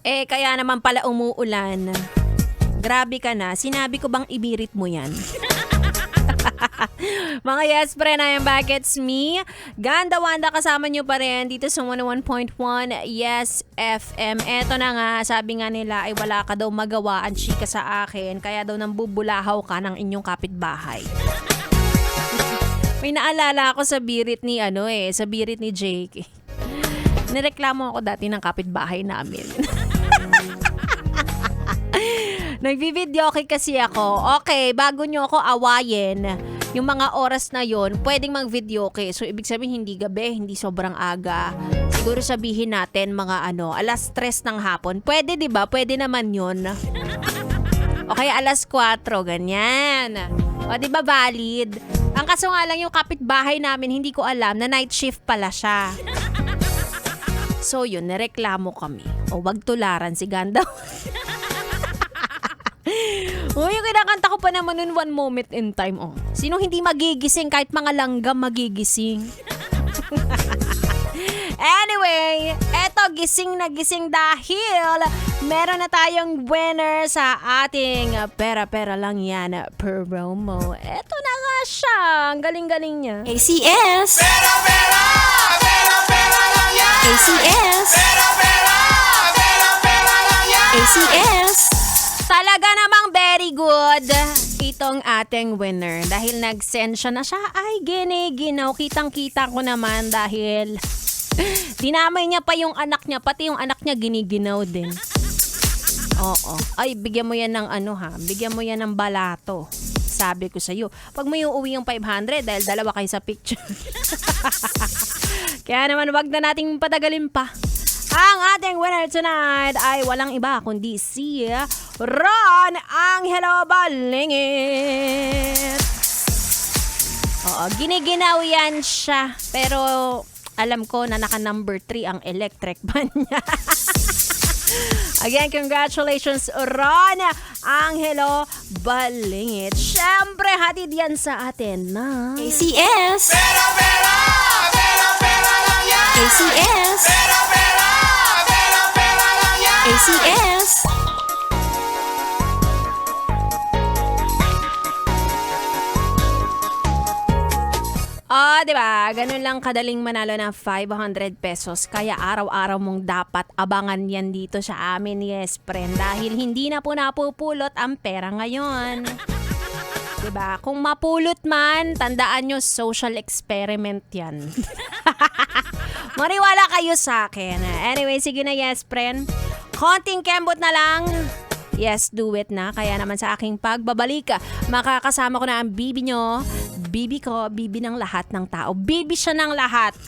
Kaya naman pala umuulan. Grabe ka na. Sinabi ko bang ibirit mo yan? Mga yes, pre na yung back. It's me. Ganda Wanda, kasama nyo pa rin dito sa 101.1 Yes FM. Eto na nga, sabi nga nila ay wala ka daw magawa ang chika sa akin. Kaya daw nang bubulahaw ka ng inyong kapitbahay. May naalala ako sa birit ni sa birit ni Jake. Nireklamo ako dati ng kapitbahay namin. Nagvi-videoke kasi ako. Okay, bago nyo ako awayin, yung mga oras na yon, pwedeng mag-videoke. So, ibig sabihin, hindi gabi, hindi sobrang aga. Siguro sabihin natin mga alas 3 ng hapon. Pwede, di ba? Pwede naman yun. Okay, alas 4, ganyan. O, di ba valid? Ang kaso nga lang yung kapitbahay namin, hindi ko alam na night shift pala siya. So, yun, nareklamo kami. O, wag tularan si Ganda. Uy, yung kinakanta ko pa naman nun, One Moment in Time. Oh. Sino hindi magigising? Kahit mga langgam magigising. Anyway, eto gising na gising dahil meron na tayong winner sa ating pera-pera lang yan promo. Eto na nga siya. Ang galing-galing niya. ACS! Pera-pera! Pera-pera lang yan! ACS! Pera-pera! Pera-pera lang yan! ACS! Talaga namang very good itong ating winner. Dahil nag-send siya na siya, ay giniginaw. Kitang-kita ko naman dahil dinamay niya pa yung anak niya. Pati yung anak niya giniginaw din. Oo. Ay, bigyan mo yan ng bigyan mo yan ng balato. Sabi ko sa'yo. Pag mo uuwi yung 500 dahil dalawa kayo sa picture. Kaya naman wag na nating patagalin pa. Ang ating winner tonight ay walang iba kundi si Ron Angelo Balingit. Oo, giniginaw yan siya. Pero alam ko na naka number 3 ang electric ban niya. Again, congratulations Ron Angelo Balingit. Siyempre, hatid yan sa atin na ACS! Pera-pera! Pera-pera lang yan! ACS! Pera-pera! Pera-pera lang yan! ACS! Diba? Ganun lang kadaling manalo ng 500 pesos. Kaya araw-araw mong dapat abangan yan dito sa amin, yes, friend. Dahil hindi na po napupulot ang pera ngayon. Diba? Kung mapulot man, tandaan nyo, social experiment yan. Mariwala kayo sa akin. Anyway, sige na, yes, friend. Konting kembot na lang. Yes, do it na. Kaya naman sa aking pagbabalik, makakasama ko na ang bibi nyo. Bibi ko, bibi ng lahat ng tao. Bibi siya ng lahat.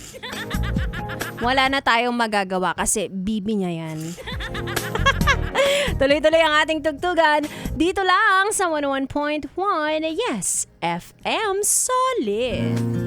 Wala na tayong magagawa kasi bibi niya yan. Tuloy-tuloy ang ating tugtugan. Dito lang sa 101.1 Yes FM Solid.